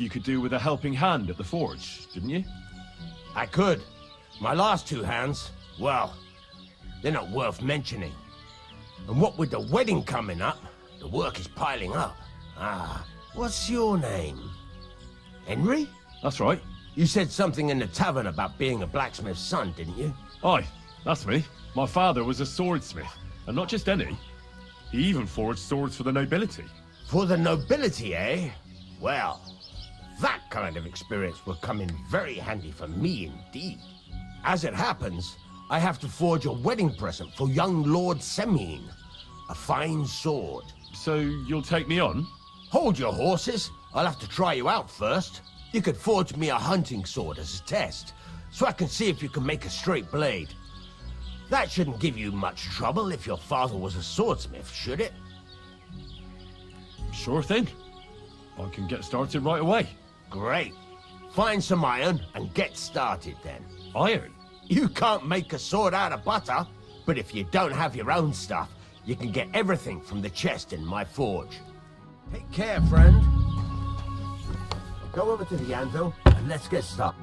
you could do with a helping hand at the forge, didn't you? I could. My last two hands, well, they're not worth mentioning. And what with the wedding coming up, the work is piling up. What's your name? Henry? That's right. You said something in the tavern about being a blacksmith's son, didn't you? Aye, that's me. My father was a swordsmith, and not just any. He even forged swords for the nobility. For the nobility, eh? Well, that kind of experience will come in very handy for me indeed. As it happens, I have to forge a wedding present for young Lord Semine. A fine sword. So you'll take me on? Hold your horses. I'll have to try you out first. You could forge me a hunting sword as a test, so I can see if you can make a straight blade. That shouldn't give you much trouble if your father was a swordsmith, should it? Sure thing. I can get started right away. Great. Find some iron and get started then. Iron? You can't make a sword out of butter, but if you don't have your own stuff, you can get everything from the chest in my forge. Take care, friend. Go over to the anvil and let's get started.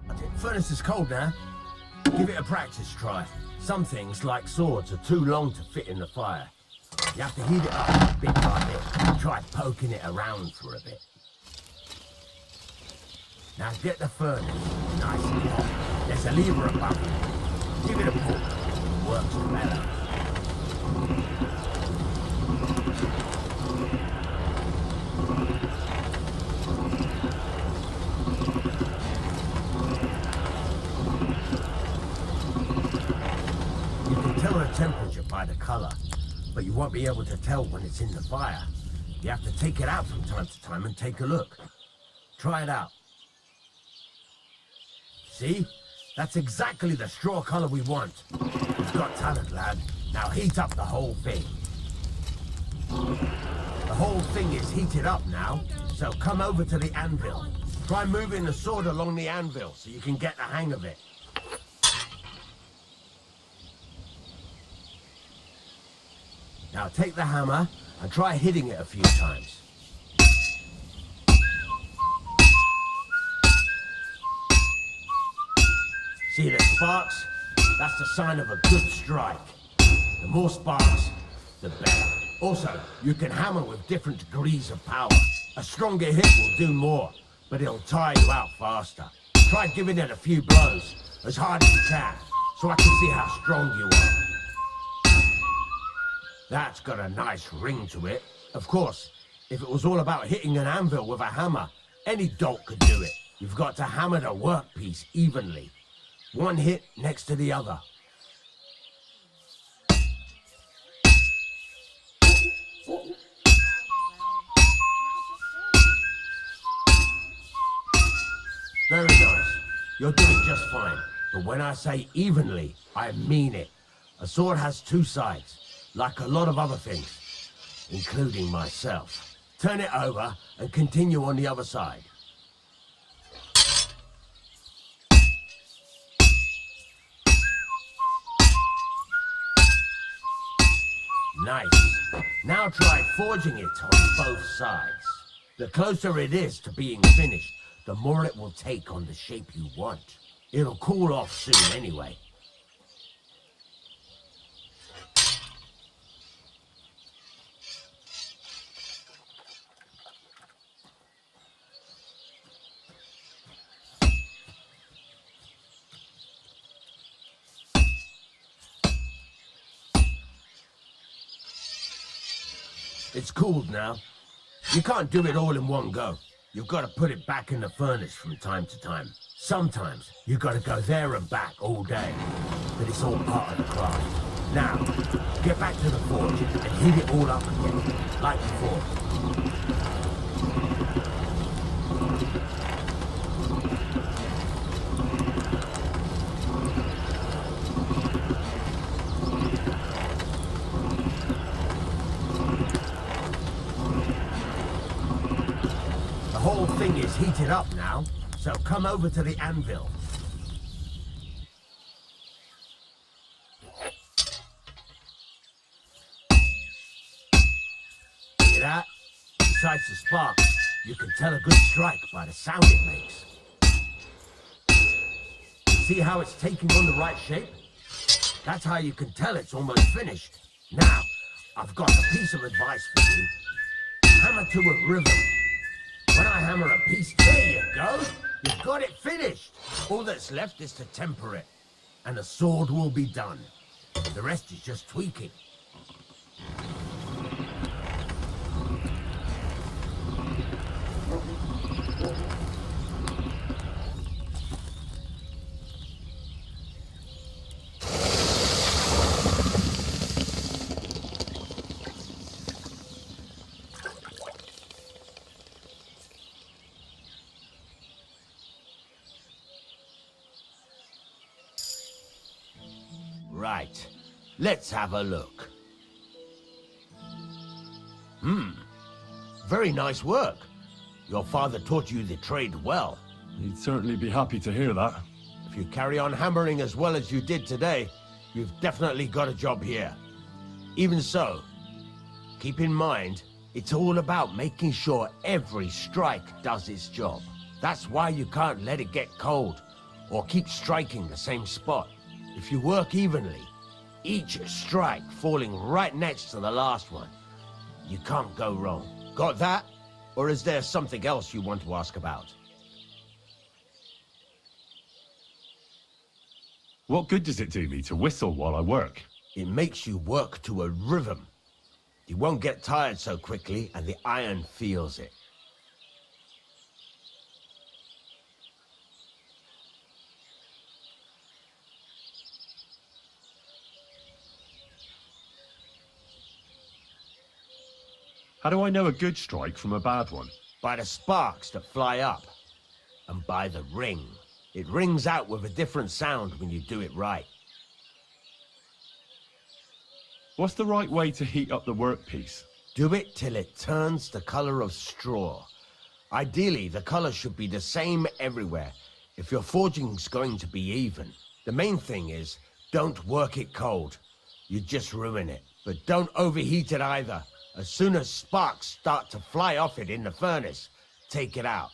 The furnace is cold now. Give it a practice try. Some things, like swords, are too long to fit in the fire. You have to heat it up bit by bit and try poking it around for a bit. Now get the furnace nice and hot. There's a lever above it. Give it a pull. It works better. You can tell the temperature by the color, but you won't be able to tell when it's in the fire. You have to take it out from time to time and take a look. Try it out. See? That's exactly the straw color we want. You've got talent, lad. Now heat up the whole thing. The whole thing is heated up now, so come over to the anvil. Try moving the sword along the anvil so you can get the hang of it. Now take the hammer and try hitting it a few times. See the sparks? That's the sign of a good strike. The more sparks, the better. Also, you can hammer with different degrees of power. A stronger hit will do more, but it'll tire you out faster. Try giving it a few blows, as hard as you can, so I can see how strong you are. That's got a nice ring to it. Of course, if it was all about hitting an anvil with a hammer, any dolt could do it. You've got to hammer the workpiece evenly. One hit next to the other. Very nice. You're doing just fine. But when I say evenly, I mean it. A sword has two sides, like a lot of other things, including myself. Turn it over and continue on the other side. Nice. Now try forging it on both sides. The closer it is to being finished, the more it will take on the shape you want. It'll cool off soon anyway. It's cooled now. You can't do it all in one go. You've got to put it back in the furnace from time to time. Sometimes you've got to go there and back all day. But it's all part of the craft. Now, get back to the forge and heat it all up again, like before. The whole thing is heated up now, so come over to the anvil. See that? Besides the sparks, You can tell a good strike by the sound it makes. See how it's taking on the right shape? That's how you can tell it's almost finished. Now, I've got a piece of advice for you. Hammer to a rhythm. When I hammer a piece, there you go. You've got it finished. All that's left is to temper it, and the sword will be done. The rest is just tweaking. Right. Let's have a look. Very nice work. Your father taught you the trade well. He'd certainly be happy to hear that. If you carry on hammering as well as you did today, you've definitely got a job here. Even so, keep in mind, it's all about making sure every strike does its job. That's why you can't let it get cold, or keep striking the same spot. If you work evenly, each strike falling right next to the last one, you can't go wrong. Got that? Or is there something else you want to ask about? What good does it do me to whistle while I work? It makes you work to a rhythm. You won't get tired so quickly, and the iron feels it. How do I know a good strike from a bad one? By the sparks that fly up, and by the ring. It rings out with a different sound when you do it right. What's the right way to heat up the workpiece? Do it till it turns the color of straw. Ideally, the color should be the same everywhere, if your forging's going to be even. The main thing is, don't work it cold. You just ruin it. But don't overheat it either. As soon as sparks start to fly off it in the furnace, take it out.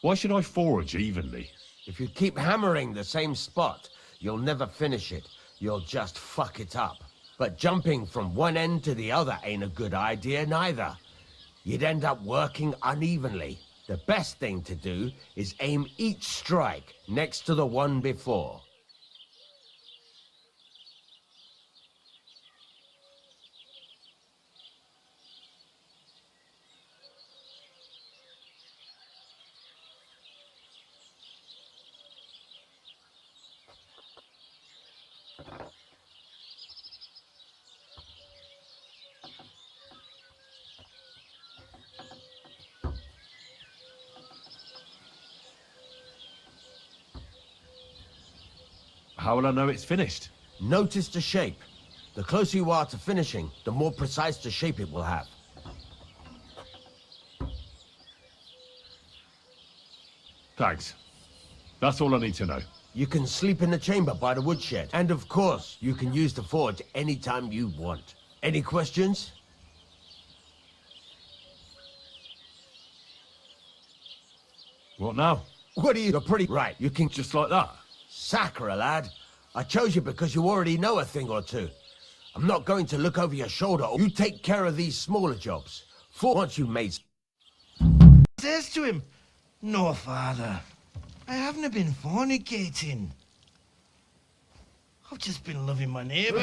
Why should I forge evenly? If you keep hammering the same spot, you'll never finish it. You'll just fuck it up. But jumping from one end to the other ain't a good idea neither. You'd end up working unevenly. The best thing to do is aim each strike next to the one before. How will I know it's finished? Notice the shape. The closer you are to finishing, the more precise the shape it will have. Thanks. That's all I need to know. You can sleep in the chamber by the woodshed. And of course, you can use the forge anytime you want. Any questions? What now? What are you? You're pretty right. You can Just like that? Sacre, lad. I chose you because you already know a thing or two. I'm not going to look over your shoulder. You take care of these smaller jobs. For once you've made... Says to him, "No, father. I haven't been fornicating. I've just been loving my neighbour."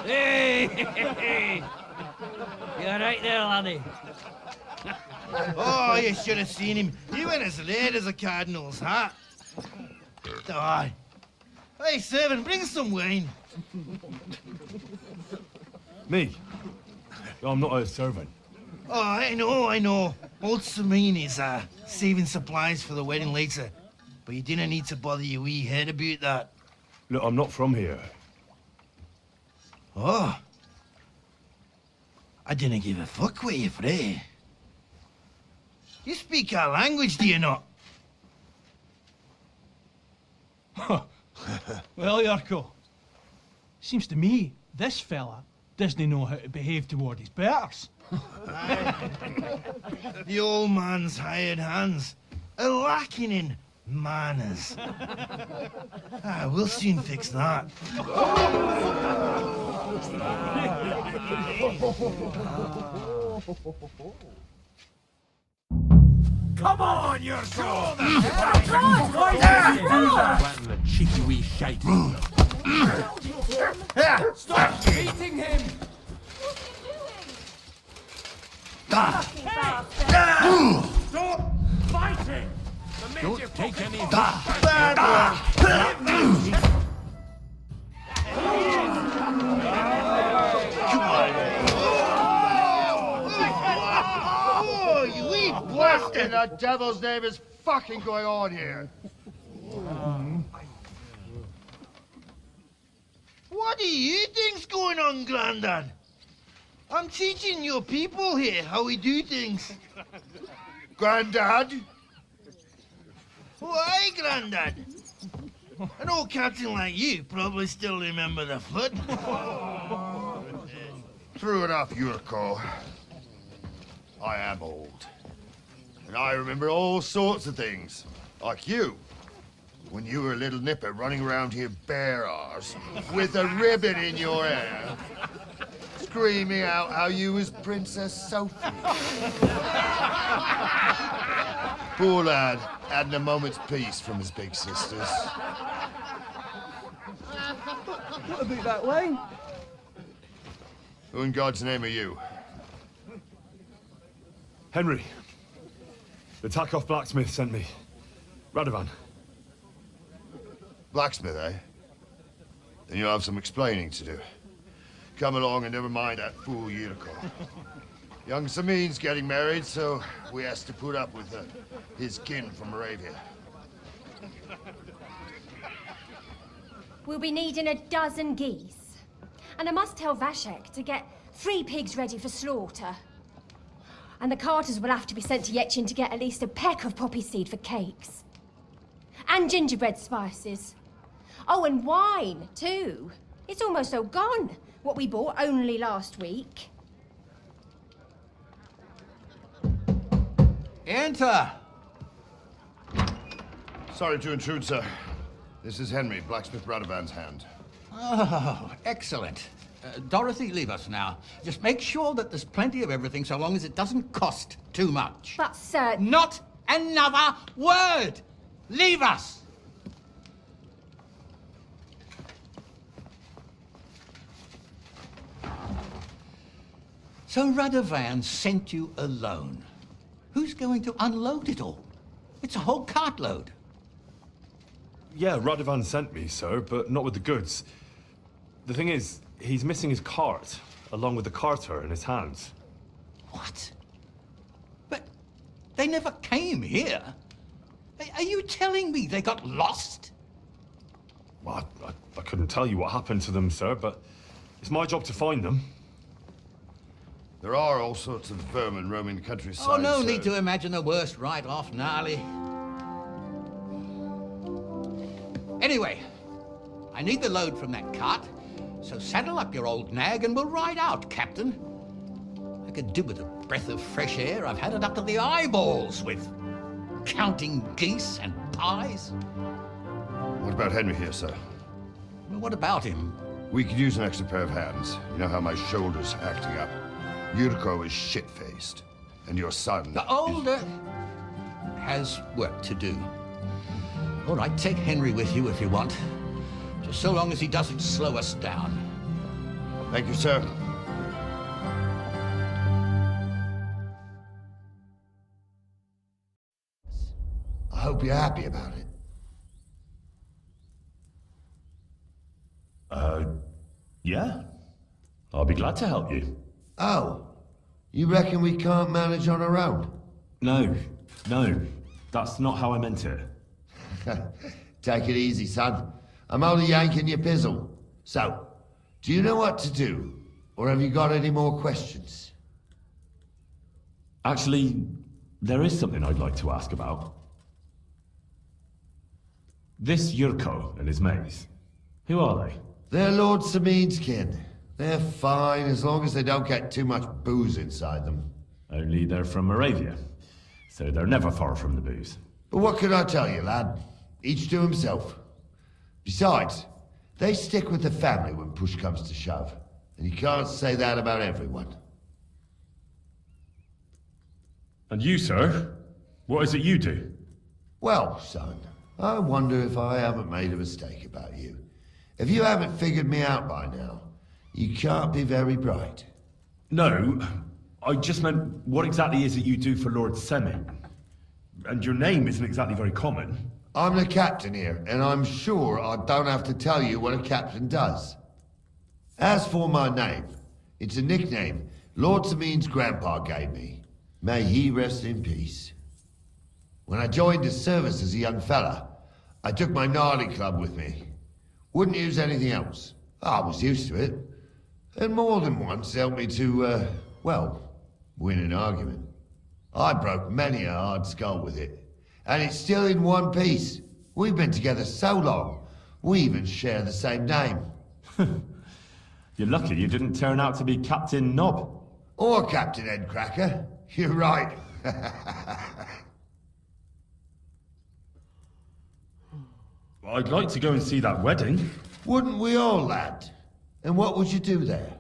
Hey! You alright there, laddie? Oh, you should have seen him. He went as red as a cardinal's hat. Aye. Hey, servant, bring some wine. Me? I'm not a servant. Oh, I know. Old Samine is saving supplies for the wedding later. But you didn't need to bother your wee head about that. Look, I'm not from here. Oh. I didn't give a fuck what you free. You speak our language, do you not? Well, Yarko, seems to me this fella doesn't know how to behave toward his betters. The old man's hired hands are lacking in manners. We'll soon fix that. Come on, you're so. The cheeky wee shite. Stop beating him! Don't take any of Oh, you wee bastard! The devil's name is fucking going on here? What do you think's going on, Grandad? I'm teaching your people here how we do things. Grandad? Why, Grandad? An old captain like you probably still remember the flood. True enough, Yurko. I am old. And I remember all sorts of things. Like you. When you were a little nipper running around here bare arse, with a ribbon in your hair, screaming out how you was Princess Sophie. Poor lad, hadn't a moment's peace from his big sisters. What about that wine? Who in God's name are you? Henry. The Takeoff blacksmith sent me. Radovan. Blacksmith, eh? Then you'll have some explaining to do. Come along and never mind that fool Yurko. Young Samin's getting married, so we has to put up with his kin from Moravia. We'll be needing a dozen geese. And I must tell Vashek to get 3 pigs ready for slaughter. And the carters will have to be sent to Yetchin to get at least a peck of poppy seed for cakes. And gingerbread spices. Oh, and wine, too. It's almost all gone, what we bought only last week. Enter! Sorry to intrude, sir. This is Henry, blacksmith Radovan's hand. Oh, excellent. Dorothy, leave us now. Just make sure that there's plenty of everything so long as it doesn't cost too much. But, sir... Not another word! Leave us! So Radovan sent you alone. Who's going to unload it all? It's a whole cartload. Yeah, Radovan sent me, sir, but not with the goods. The thing is, he's missing his cart, along with the carter in his hands. What? But they never came here. Are you telling me they got lost? Well, I couldn't tell you what happened to them, sir, but it's my job to find them. There are all sorts of vermin roaming the countryside. Oh, no sir. need to imagine the worst right off, gnarly. Anyway, I need the load from that cart, so saddle up your old nag and we'll ride out, Captain. I could do with a breath of fresh air. I've had it up to the eyeballs with counting geese and pies. What about Henry here, sir? Well, what about him? We could use an extra pair of hands. You know how my shoulder's acting up. Yurko is shit-faced, and your son... The older has work to do. All right, take Henry with you if you want. Just so long as he doesn't slow us down. Thank you, sir. I hope you're happy about it. Yeah. I'll be glad to help you. Oh, you reckon we can't manage on our own? No, that's not how I meant it. Take it easy, son. I'm only yanking your pizzle. So, do you know what to do? Or have you got any more questions? Actually, there is something I'd like to ask about. This Yurko and his mates, who are they? They're Lord Samin's kin. They're fine as long as they don't get too much booze inside them. Only they're from Moravia, so they're never far from the booze. But what can I tell you, lad? Each to himself. Besides, they stick with the family when push comes to shove. And you can't say that about everyone. And you, sir? What is it you do? Well, son, I wonder if I haven't made a mistake about you. If you haven't figured me out by now, you can't be very bright. No, I just meant, what exactly is it you do for Lord Semin? And your name isn't exactly very common. I'm the captain here, and I'm sure I don't have to tell you what a captain does. As for my name, it's a nickname Lord Semin's grandpa gave me. May he rest in peace. When I joined his service as a young fella, I took my gnarly club with me. Wouldn't use anything else. I was used to it. And more than once helped me to, well, win an argument. I broke many a hard skull with it. And it's still in one piece. We've been together so long, we even share the same name. You're lucky you didn't turn out to be Captain Knob. Or Captain Headcracker. You're right. I'd like to go and see that wedding. Wouldn't we all, lad? And what would you do there?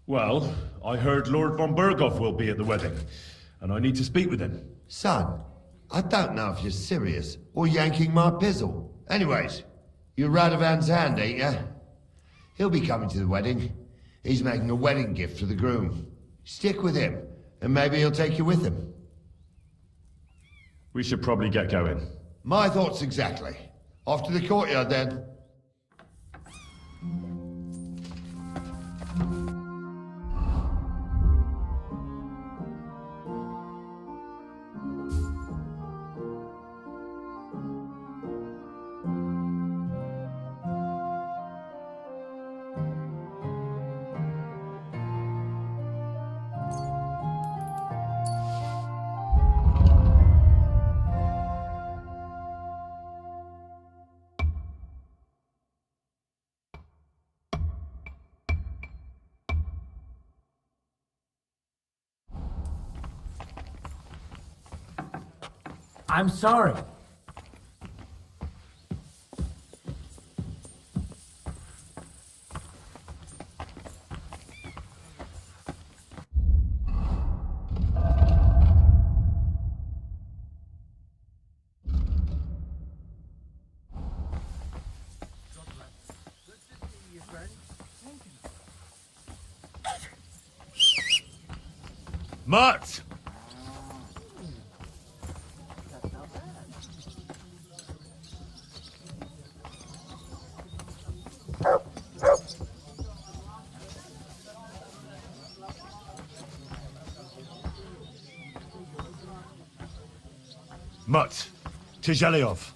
Well, I heard Lord von Berghoff will be at the wedding, and I need to speak with him. Son, I don't know if you're serious or yanking my pizzle. Anyways, you're Radovan's hand, ain't ya? He'll be coming to the wedding. He's making a wedding gift for the groom. Stick with him, and maybe he'll take you with him. We should probably get going. My thoughts exactly. Off to the courtyard, then. I'm sorry. Mutt! Mutt, Tizheliov.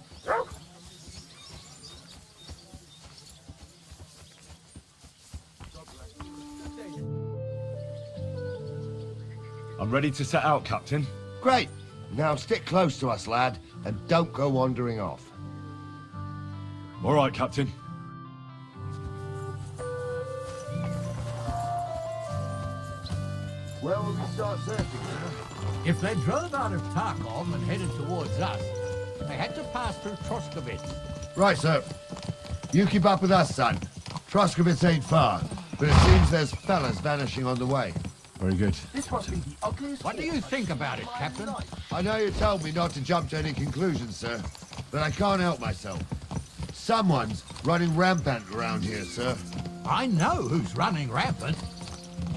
I'm ready to set out, Captain. Great. Now stick close to us, lad, and don't go wandering off. All right, Captain. Where will we start searching? If they drove out of Tarkov and headed towards us, they had to pass through Troskovitz. Right, sir. You keep up with us, son. Troskovitz ain't far, but it seems there's fellas vanishing on the way. Very good. This must be the ugliest. What do you think about it, Captain? I know you told me not to jump to any conclusions, sir, but I can't help myself. Someone's running rampant around here, sir. I know who's running rampant.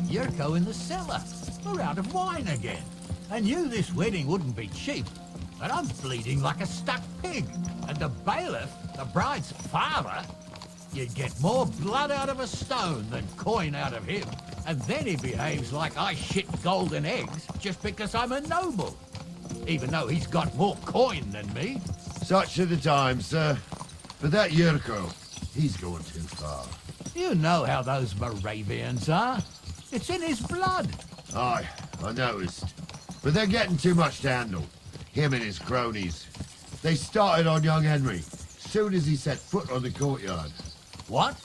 Yurko in the cellar. We're out of wine again. I knew this wedding wouldn't be cheap, but I'm bleeding like a stuck pig. And the bailiff, the bride's father, you'd get more blood out of a stone than coin out of him. And then he behaves like I shit golden eggs just because I'm a noble. Even though he's got more coin than me. Such are the times, sir. But that Yurko, he's going too far. You know how those Moravians are. It's in his blood. Aye, I noticed. But they're getting too much to handle. Him and his cronies. They started on young Henry, soon as he set foot on the courtyard. What?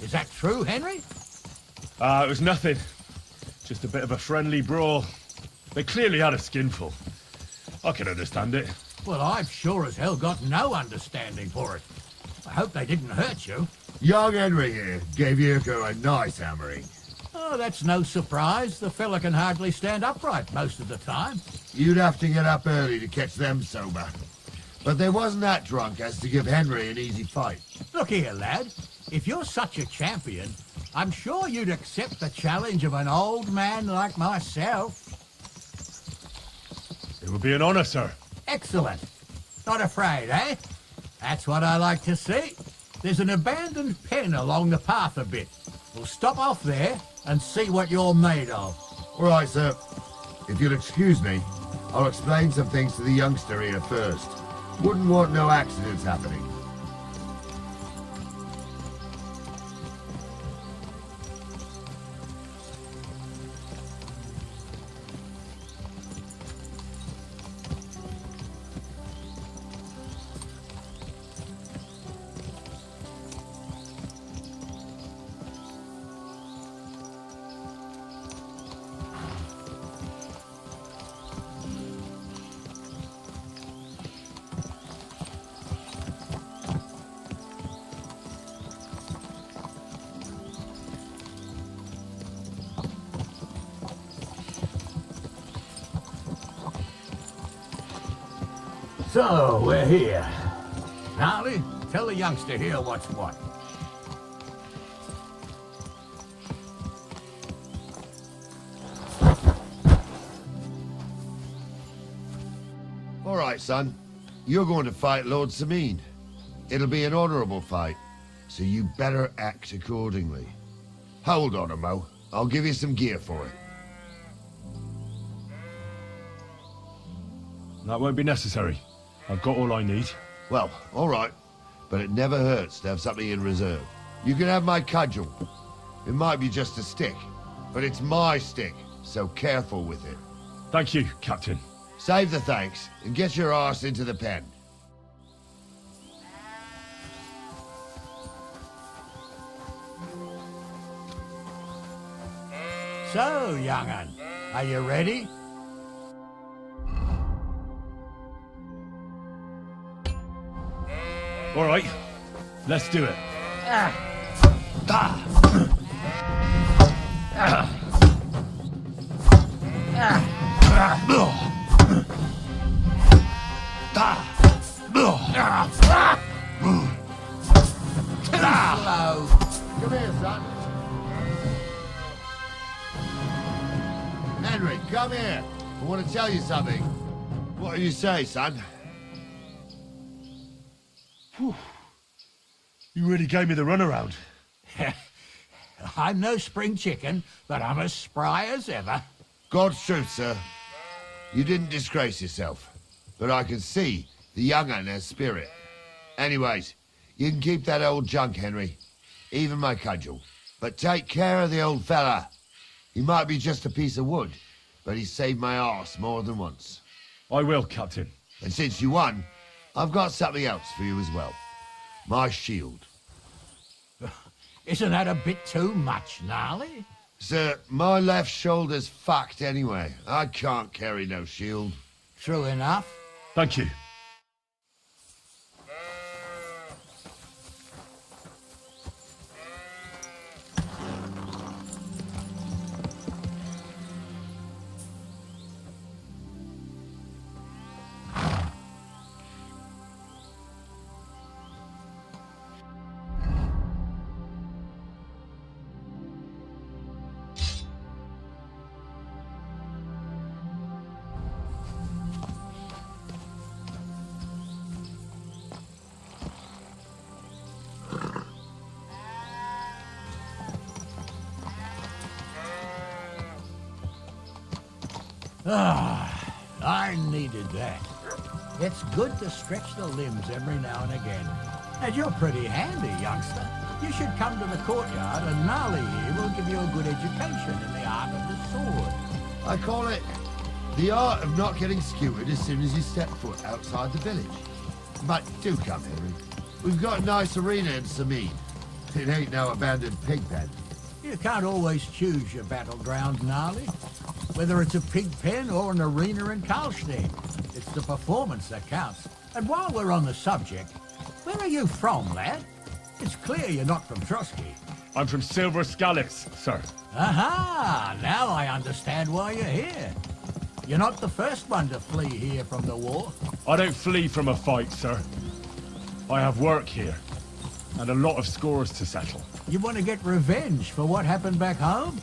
Is that true, Henry? It was nothing. Just a bit of a friendly brawl. They clearly had a skinful. I can understand it. Well, I've sure as hell got no understanding for it. I hope they didn't hurt you. Young Henry here gave Yurko a nice hammering. Oh, that's no surprise. The fella can hardly stand upright most of the time. You'd have to get up early to catch them sober. But they wasn't that drunk as to give Henry an easy fight. Look here, lad. If you're such a champion, I'm sure you'd accept the challenge of an old man like myself. It would be an honor, sir. Excellent. Not afraid, eh? That's what I like to see. There's an abandoned pen along the path a bit. We'll stop off there and see what you're made of. All right, sir. If you'll excuse me, I'll explain some things to the youngster here first. Wouldn't want no accidents happening. So, we're here. Gnarly, tell the youngster here what's what. All right, son. You're going to fight Lord Sameen. It'll be an honorable fight, so you better act accordingly. Hold on, Mo. I'll give you some gear for it. That won't be necessary. I've got all I need. Well, all right. But it never hurts to have something in reserve. You can have my cudgel. It might be just a stick, but it's my stick, so careful with it. Thank you, Captain. Save the thanks, and get your arse into the pen. So, young'un, are you ready? All right, let's do it. Slow. Come here, son. Henry, come here. I want to tell you something. What do you say, son? You really gave me the runaround. I'm no spring chicken, but I'm as spry as ever. God's truth, sir. You didn't disgrace yourself, but I can see the young'un has spirit. Anyways, you can keep that old junk, Henry. Even my cudgel. But take care of the old fella. He might be just a piece of wood, but he saved my arse more than once. I will, Captain. And since you won, I've got something else for you as well. My shield. Isn't that a bit too much, Gnarly? Sir, my left shoulder's fucked anyway. I can't carry no shield. True enough. Thank you. I needed that. It's good to stretch the limbs every now and again. And you're pretty handy, youngster. You should come to the courtyard and Gnarly here will give you a good education in the art of the sword. I call it the art of not getting skewered as soon as you step foot outside the village. But do come, Henry. We've got a nice arena in Sameen. It ain't no abandoned pig pen. You can't always choose your battleground, Gnarly. Whether it's a pig pen or an arena in Karlstein, it's the performance that counts. And while we're on the subject, where are you from, lad? It's clear you're not from Trotsky. I'm from Silver Scalix, sir. Aha! Now I understand why you're here. You're not the first one to flee here from the war. I don't flee from a fight, sir. I have work here, and a lot of scores to settle. You want to get revenge for what happened back home?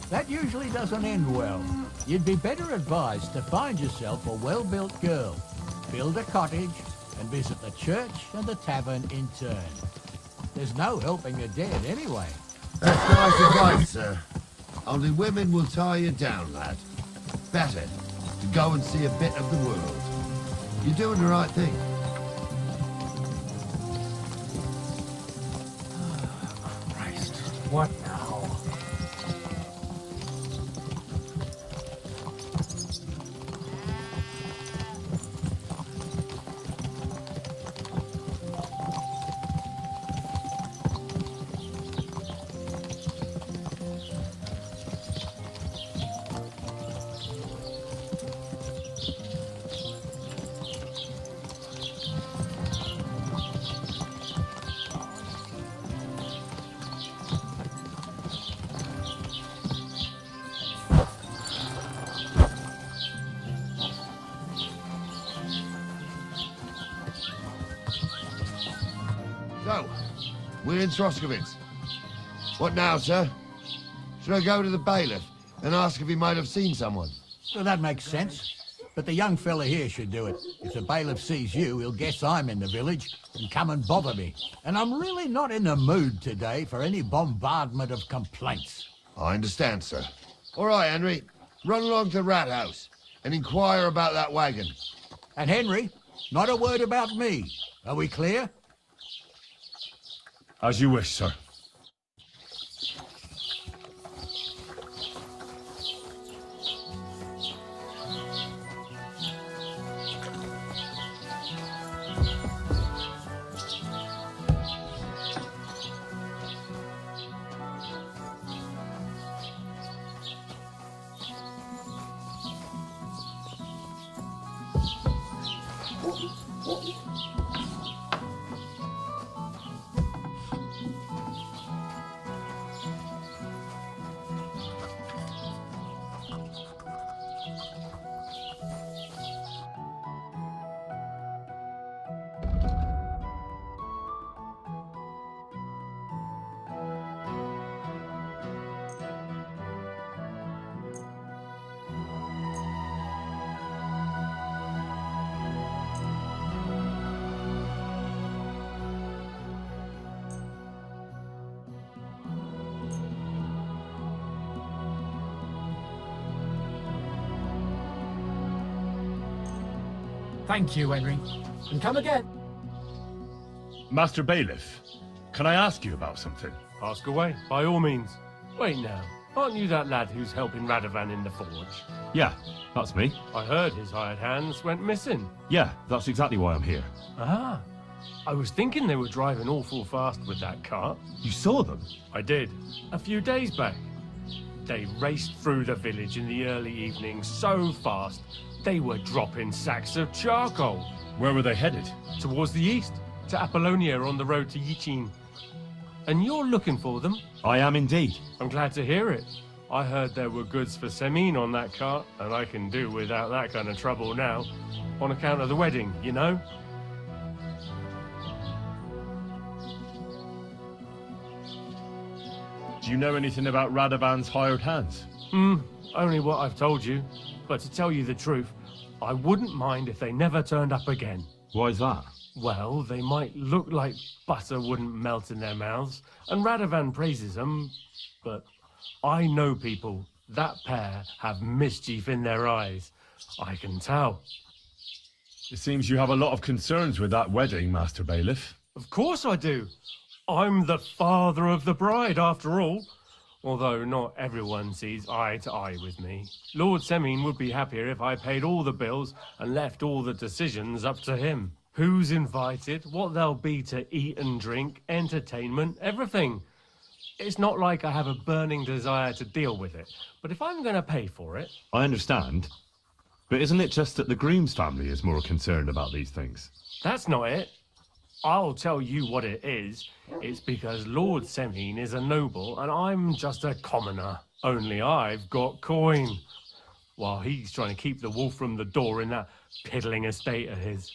That usually doesn't end well. You'd be better advised to find yourself a well-built girl, build a cottage, and visit the church and the tavern in turn. There's no helping the dead anyway. That's nice advice, sir. Only women will tie you down, lad. Better to go and see a bit of the world. You're doing the right thing. Christ, what now? So, we're in Troskowitz. What now, sir? Should I go to the bailiff and ask if he might have seen someone? Well, that makes sense. But the young fella here should do it. If the bailiff sees you, he'll guess I'm in the village and come and bother me. And I'm really not in the mood today for any bombardment of complaints. I understand, sir. All right, Henry. Run along to the rat house and inquire about that wagon. And Henry, not a word about me. Are we clear? As you wish, sir. Thank you, Henry. And come again. Master Bailiff, can I ask you about something? Ask away, by all means. Wait now, aren't you that lad who's helping Radovan in the forge? Yeah, that's me. I heard his hired hands went missing. Yeah, that's exactly why I'm here. Ah, I was thinking they were driving awful fast with that cart. You saw them? I did, a few days back. They raced through the village in the early evening so fast, they were dropping sacks of charcoal. Where were they headed? Towards the east, to Apollonia on the road to Yichin. And you're looking for them? I am indeed. I'm glad to hear it. I heard there were goods for Semin on that cart, and I can do without that kind of trouble now. On account of the wedding, you know? Do you know anything about Radovan's hired hands? Only what I've told you. But to tell you the truth, I wouldn't mind if they never turned up again. Why's that? Well, they might look like butter wouldn't melt in their mouths, and Radovan praises them, but I know people. That pair have mischief in their eyes. I can tell. It seems you have a lot of concerns with that wedding, Master Bailiff. Of course I do. I'm the father of the bride, after all. Although not everyone sees eye to eye with me. Lord Semin would be happier if I paid all the bills and left all the decisions up to him. who's invited, what there'll be to eat and drink, entertainment, everything. It's not like I have a burning desire to deal with it, but if I'm going to pay for it... I understand. But isn't it just that the groom's family is more concerned about these things? That's not it. I'll tell you what it is. It's because Lord Semine is a noble and I'm just a commoner. Only I've got coin. While he's trying to keep the wolf from the door in that piddling estate of his.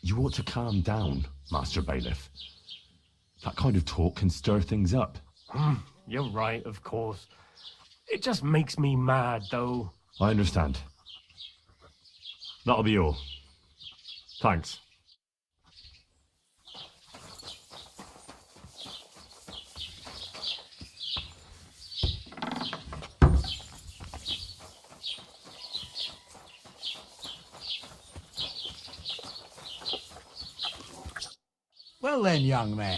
You ought to calm down, Master Bailiff. That kind of talk can stir things up. You're right, of course. It just makes me mad, though. I understand. That'll be all. Thanks. Well then, young man.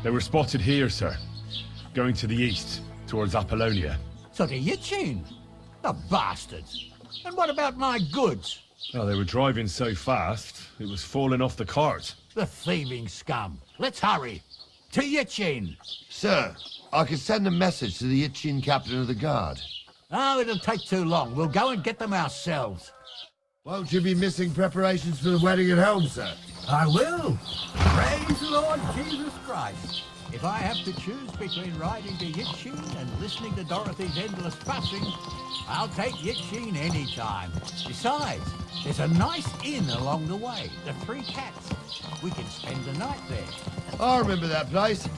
They were spotted here, sir. Going to the east, towards Apollonia. So to Yitchin? The bastards. And what about my goods? Well, they were driving so fast, it was falling off the cart. The thieving scum. Let's hurry. To Yitchin. Sir, I can send a message to the Itchin captain of the guard. Oh, it'll take too long. We'll go and get them ourselves. Won't you be missing preparations for the wedding at home, sir? I will. Praise the Lord Jesus Christ. If I have to choose between riding to Yitchin and listening to Dorothy's endless fussing, I'll take Yitchin any time. Besides, there's a nice inn along the way, the Three Cats. We can spend the night there. I remember that place,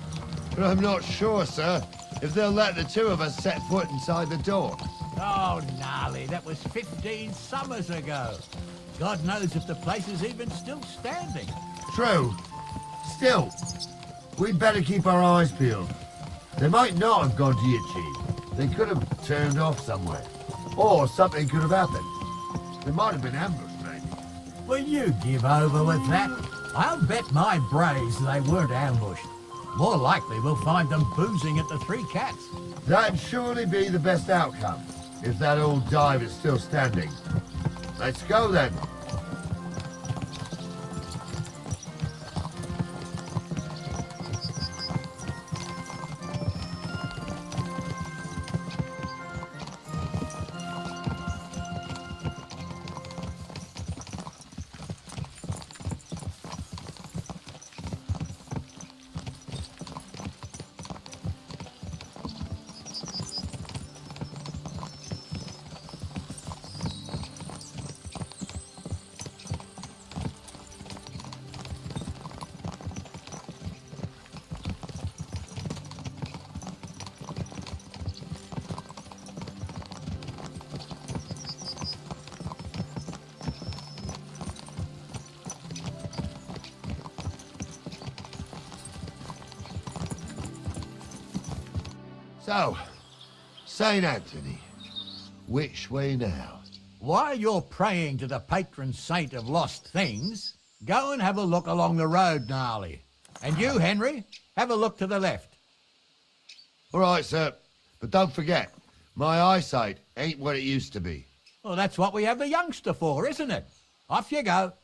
but I'm not sure, sir, if they'll let the two of us set foot inside the door. Oh, gnarly, that was 15 summers ago. God knows if the place is even still standing. True. Still, we'd better keep our eyes peeled. They might not have gone to Yitchin. They could have turned off somewhere. Or something could have happened. They might have been ambushed, maybe. Will you give over with that? I'll bet my brains they weren't ambushed. More likely we'll find them boozing at the Three Cats. That'd surely be the best outcome, if that old dive is still standing. Let's go then. So, St. Anthony, which way now? While you're praying to the patron saint of lost things, go and have a look along the road, Gnarly. And you, Henry, have a look to the left. All right, sir. But don't forget, my eyesight ain't what it used to be. Well, that's what we have the youngster for, isn't it? Off you go.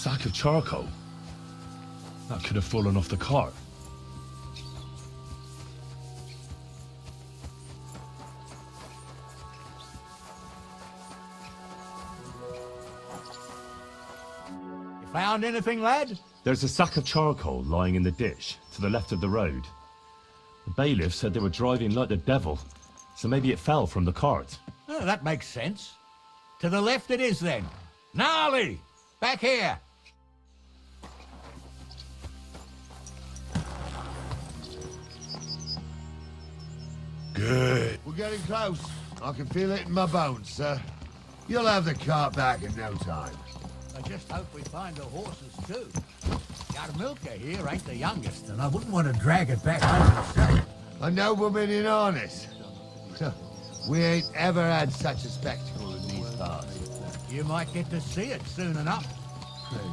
sack of charcoal. That could have fallen off the cart. You found anything, lad? There's a sack of charcoal lying in the ditch to the left of the road. The bailiff said they were driving like the devil, so maybe it fell from the cart. Oh, that makes sense. To the left it is, then. Gnarly! Back here! Good. We're getting close. I can feel it in my bones, sir. You'll have the cart back in no time. I just hope we find the horses, too. Our milker here ain't the youngest, and I wouldn't want to drag it back home myself. A nobleman in harness. We ain't ever had such a spectacle in these parts. You might get to see it soon enough.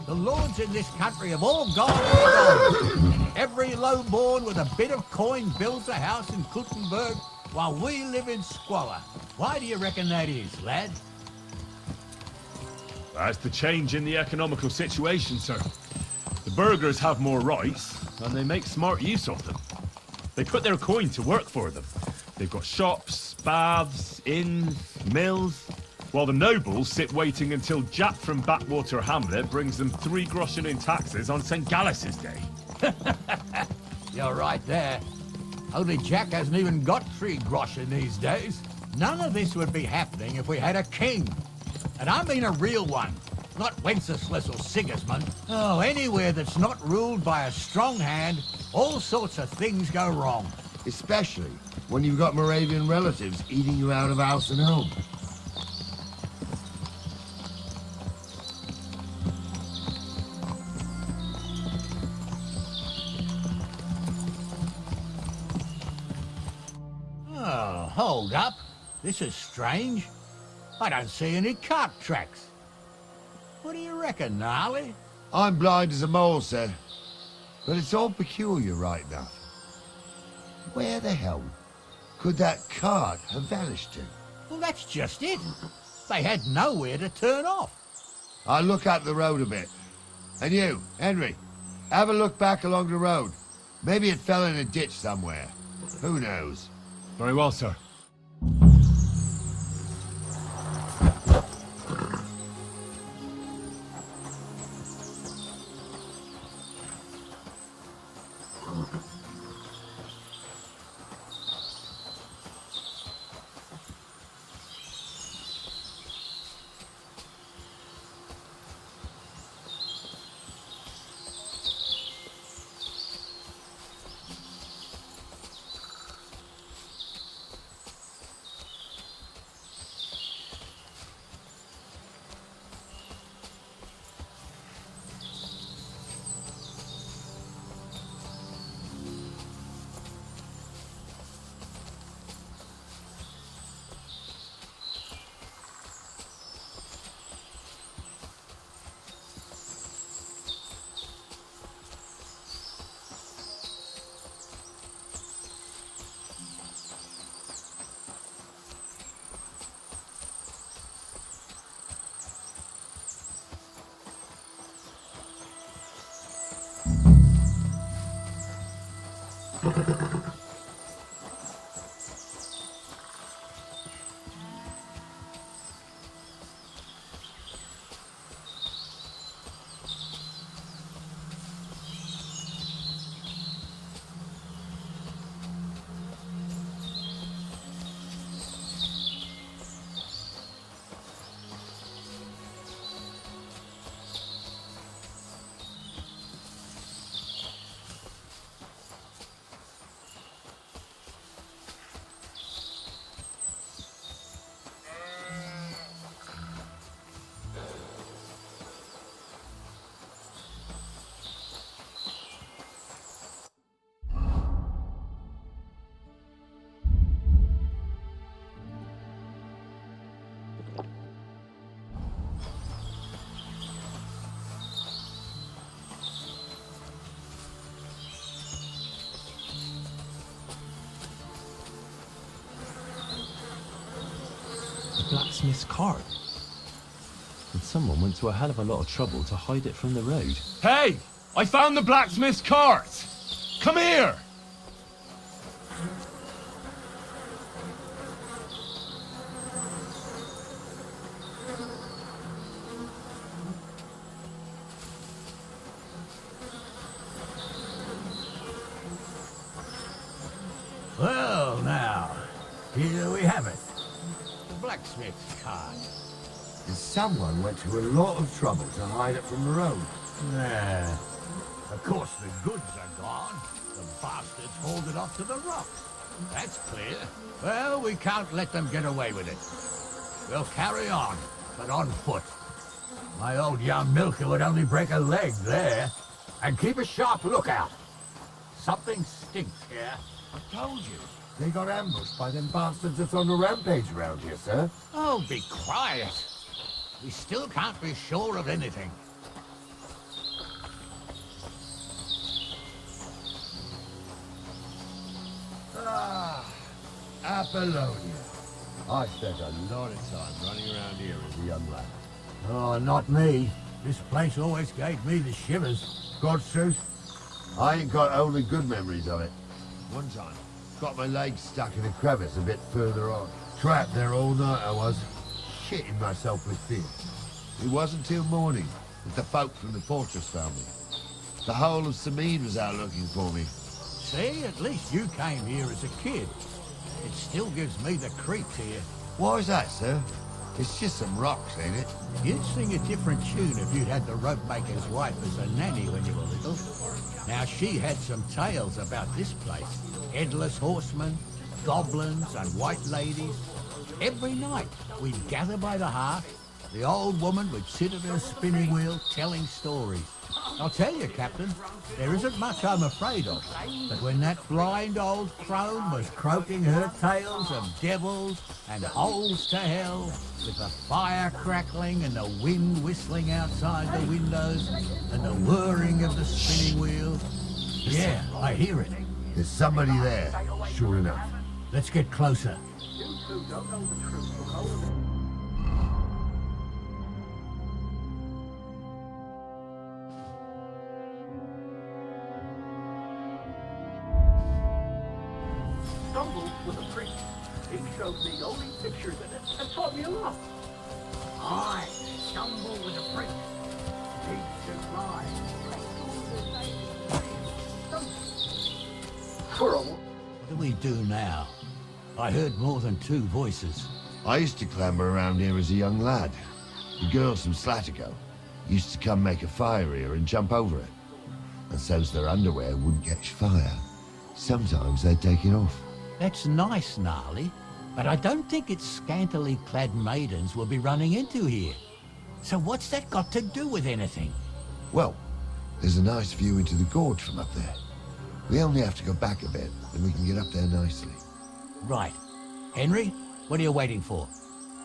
The lords in this country have all gone. Every lowborn with a bit of coin builds a house in Kuttenberg, while we live in squalor. Why do you reckon that is, lad? That's the change in the economical situation, sir. The burghers have more rights, and they make smart use of them. They put their coin to work for them. They've got shops, baths, inns, mills, while the nobles sit waiting until Jack from Backwater Hamlet brings them 3 groschen in taxes on St. Gallus's Day. You're right there. Only Jack hasn't even got 3 groschen these days. None of this would be happening if we had a king. And I mean a real one, not Wenceslas or Sigismund. Oh, anywhere that's not ruled by a strong hand, all sorts of things go wrong. Especially when you've got Moravian relatives eating you out of house and home. Oh, hold up. This is strange. I don't see any cart tracks. What do you reckon, Gnarly? I'm blind as a mole, sir. But it's all peculiar right enough. Where the hell could that cart have vanished to? Well, that's just it. They had nowhere to turn off. I'll look up the road a bit. And you, Henry, have a look back along the road. Maybe it fell in a ditch somewhere. Who knows? Very well, sir. Blacksmith's cart. And someone went to a hell of a lot of trouble to hide it from the road. Hey! I found the blacksmith's cart! Come here! Well, now, here we have it. The blacksmith's cart. And someone went to a lot of trouble to hide it from the road. Yeah. Of course, the goods are gone. The bastards hauled it off to the rocks. That's clear. Well, we can't let them get away with it. We'll carry on, but on foot. My old young milker would only break a leg there. And keep a sharp lookout. Something stinks here. I told you. They got ambushed by them bastards that's on the rampage around here, sir. Oh, be quiet. We still can't be sure of anything. Apollonia. I spent a lot of time running around here as a young lad. Oh, not me. This place always gave me the shivers. God's truth. I ain't got only good memories of it. One time, got my leg stuck in a crevice a bit further on. Trapped there all night I was, shitting myself with fear. It wasn't till morning that the folk from the fortress found me. The whole of Samid was out looking for me. See, at least you came here as a kid. It still gives me the creeps here. Why's that, sir? It's just some rocks, ain't it? You'd sing a different tune if you'd had the rope maker's wife as a nanny when you were little. Now, she had some tales about this place. Headless horsemen, goblins, and white ladies. Every night, we'd gather by the hearth. The old woman would sit at her spinning wheel telling stories. I'll tell you, Captain, there isn't much I'm afraid of. But when that blind old crone was croaking her tales of devils and holes to hell, with the fire crackling and the wind whistling outside the windows and the whirring of the spinning wheel, yeah, I hear it. There's somebody there, sure enough. Let's get closer. Stumbled with a priest. He showed me only pictures in it and taught me a lot. I stumble with a priest. He should lie. What do we do now? I heard more than two voices. I used to clamber around here as a young lad. The girls from Slatico used to come make a fire here and jump over it. And so's their underwear wouldn't catch fire. Sometimes they'd take it off. That's nice, Gnarly, but I don't think it's scantily clad maidens we'll be running into here. So what's that got to do with anything? Well, there's a nice view into the gorge from up there. We only have to go back a bit, then we can get up there nicely. Right. Henry, what are you waiting for?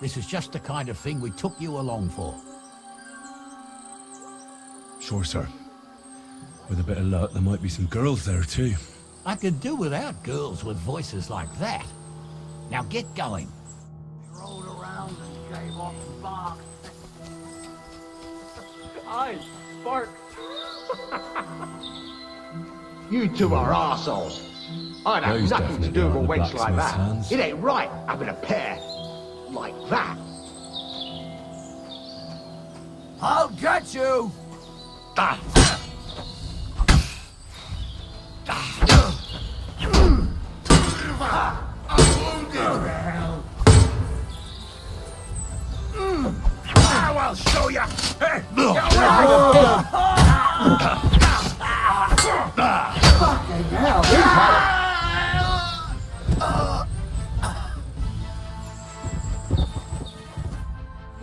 This is just the kind of thing we took you along for. Sure, sir. With a bit of luck, there might be some girls there, too. I could do without girls with voices like that. Now get going. We rolled around and gave off bark. Aye, bark. You two are arseholes. I'd have Those nothing to definitely do with a aren't the wench like blacksmith's that. hands. It ain't right having a pair like that. I'll get you! I'll show you. Hey,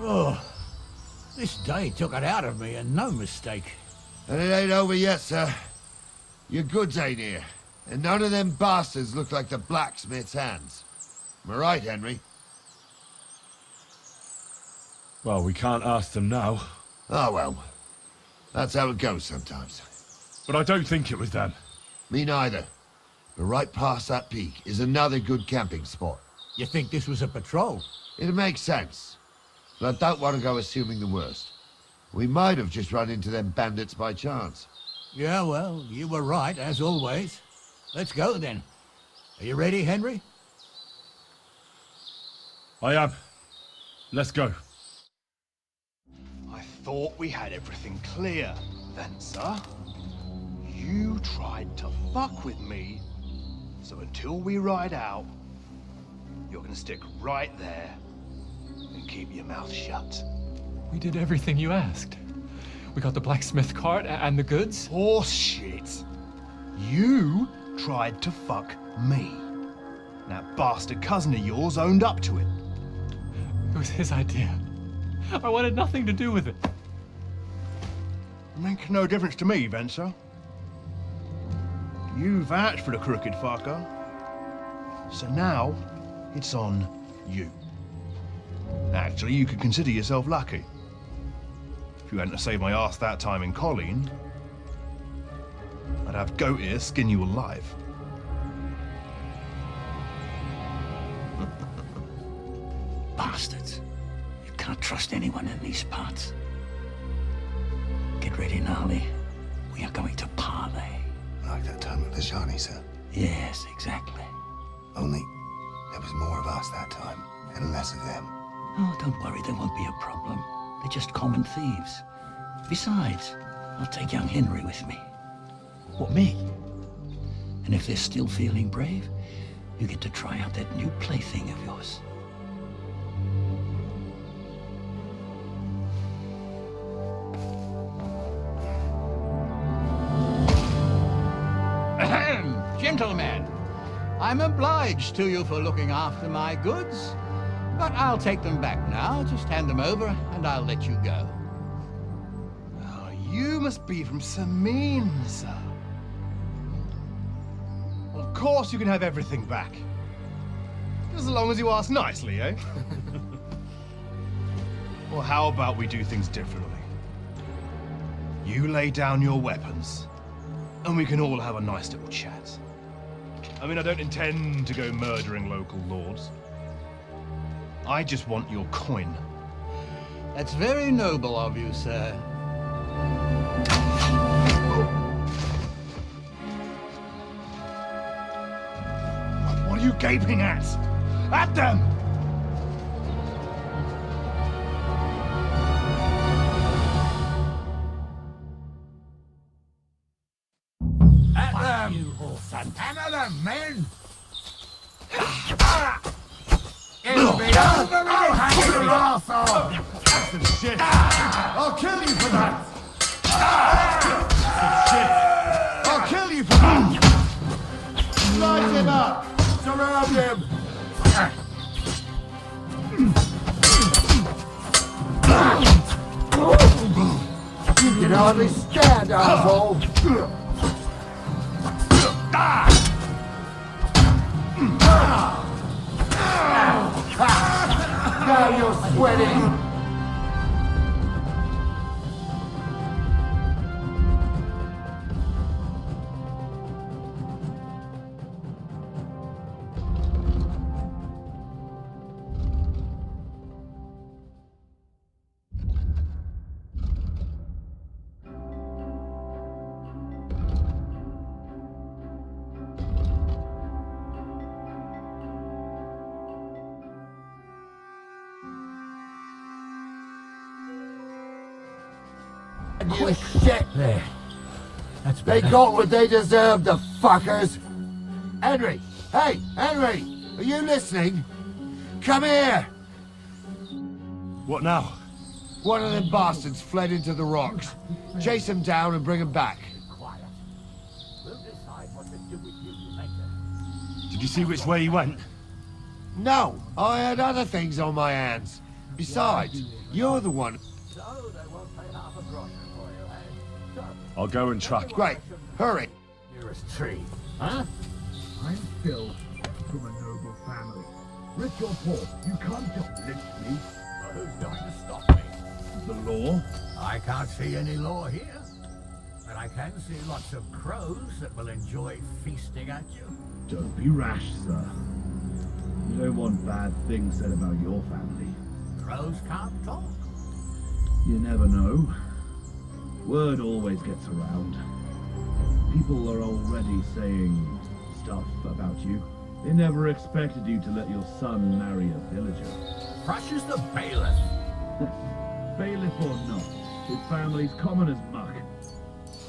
Oh, this day took it out of me, and no mistake. And it ain't over yet, sir. Your goods ain't here. And none of them bastards look like the blacksmith's hands. Am I right, Henry? Well, we can't ask them now. Oh, well. That's how it goes sometimes. But I don't think it was them. Me neither. But right past that peak is another good camping spot. You think this was a patrol? It makes sense. But I don't want to go assuming the worst. We might have just run into them bandits by chance. Yeah, well, you were right, as always. Let's go, then. Are you ready, Henry? I am. Let's go. I thought we had everything clear, then, sir. You tried to fuck with me, so until we ride out, you're gonna stick right there and keep your mouth shut. We did everything you asked. We got the blacksmith cart and the goods. Horse shit. You tried to fuck me. That bastard cousin of yours owned up to it. It was his idea. I wanted nothing to do with it. Make no difference to me, Venser. You vouched for the crooked fucker. So now, it's on you. Actually, you could consider yourself lucky. If you hadn't saved my ass that time in Colleen, I'd have goat ear skin you alive. Bastards. You can't trust anyone in these parts. Get ready, Gnarly. We are going to parley. Like that time with the Shani, sir? Yes, exactly. Only there was more of us that time, and less of them. Oh, don't worry, there won't be a problem. They're just common thieves. Besides, I'll take young Henry with me. What, me? And if they're still feeling brave, you get to try out that new plaything of yours. Gentlemen, I'm obliged to you for looking after my goods, but I'll take them back now. Just hand them over, and I'll let you go. Oh, you must be from Samin, sir. Well, of course you can have everything back. Just as long as you ask nicely, eh? Well, how about we do things differently? You lay down your weapons, and we can all have a nice little chat. I mean, I don't intend to go murdering local lords. I just want your coin. That's very noble of you, sir. What are you gaping at? At them! At them! Hammer them, men! It'll be over with! I'll hang your ass off! That's some shit! I'll kill you for that! Some shit! I'll kill you for that! Light him up! Surround him! You can hardly stand, asshole! Now you're sweating! Quick shit there. They got what they deserved, the fuckers. Henry! Hey, Henry! Are you listening? Come here! What now? One of them bastards fled into the rocks. Chase him down and bring him back. We'll decide what to do with you later. Did you see which way he went? No, I had other things on my hands. Besides, you're the one. I'll go and track. Great, hurry. Nearest tree, huh? I'm Phil, from a noble family. Rich or poor, you can't just lynch me. Well, who's going to stop me? The law? I can't see any law here. But I can see lots of crows that will enjoy feasting at you. Don't be rash, sir. You don't want bad things said about your family. Crows can't talk. You never know. Word always gets around. People are already saying stuff about you. They never expected you to let your son marry a villager. Crush's the bailiff. Bailiff or not, his family's common as muck.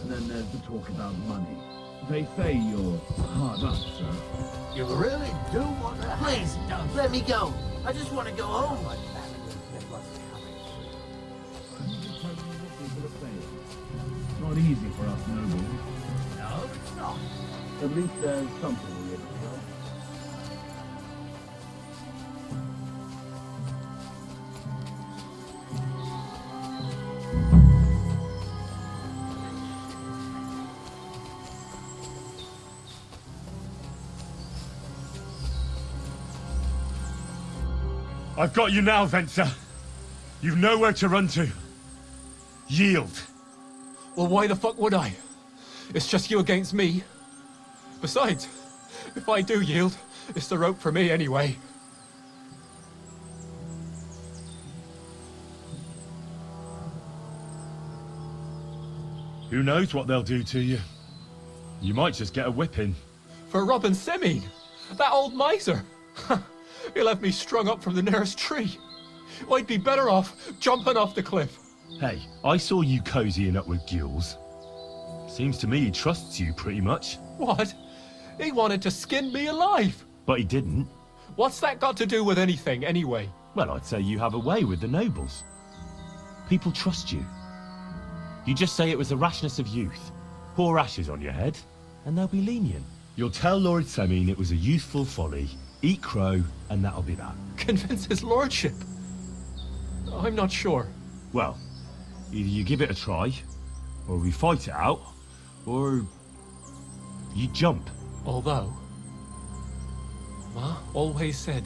And then there's the talk about money. They say you're hard up, sir. You really do want to... Please, let me go. I just want to go home. It's not easy for us nobles. No, it's not. At least there's something weird. I've got you now, Venser. You've nowhere to run to. Yield. Well, why the fuck would I? It's just you against me. Besides, if I do yield, it's the rope for me anyway. Who knows what they'll do to you? You might just get a whipping. For robbing Semine, that old miser. He'll have me strung up from the nearest tree. I'd be better off jumping off the cliff. Hey, I saw you cozying up with Gills. Seems to me he trusts you pretty much. What? He wanted to skin me alive. But he didn't. What's that got to do with anything, anyway? Well, I'd say you have a way with the nobles. People trust you. You just say it was the rashness of youth. Pour ashes on your head, and they'll be lenient. You'll tell Lord Semine it was a youthful folly, eat crow, and that'll be that. Convince his lordship? I'm not sure. Well, either you give it a try, or we fight it out, or you jump. Although, Ma always said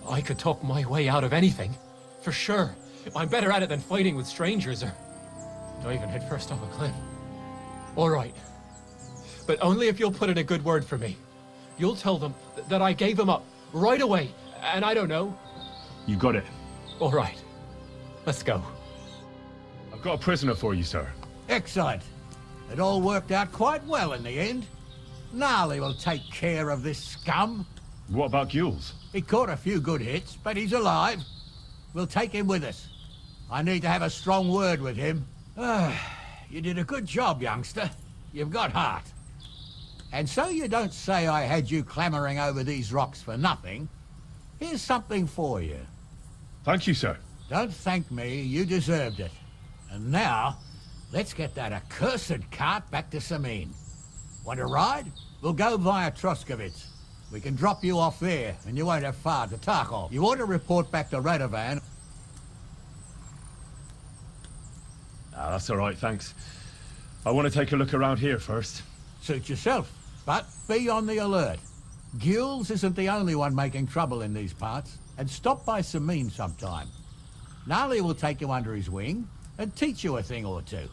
I could talk my way out of anything. For sure. I'm better at it than fighting with strangers or diving headfirst off a cliff. All right. But only if you'll put in a good word for me. You'll tell them that I gave him up right away, and I don't know. You got it. All right. Let's go. I've got a prisoner for you, sir. Excellent. It all worked out quite well in the end. Gnarly will take care of this scum. What about Gills? He caught a few good hits, but he's alive. We'll take him with us. I need to have a strong word with him. You did a good job, youngster. You've got heart. And so you don't say I had you clambering over these rocks for nothing. Here's something for you. Thank you, sir. Don't thank me, you deserved it. And now, let's get that accursed cart back to Semine. Want to ride? We'll go via Troskovitz. We can drop you off there, and you won't have far to Tarkov. You ought to report back to Radovan. That's all right, thanks. I want to take a look around here first. Suit yourself, but be on the alert. Gills isn't the only one making trouble in these parts, and stop by Semine sometime. Gnarly will take you under his wing and teach you a thing or two.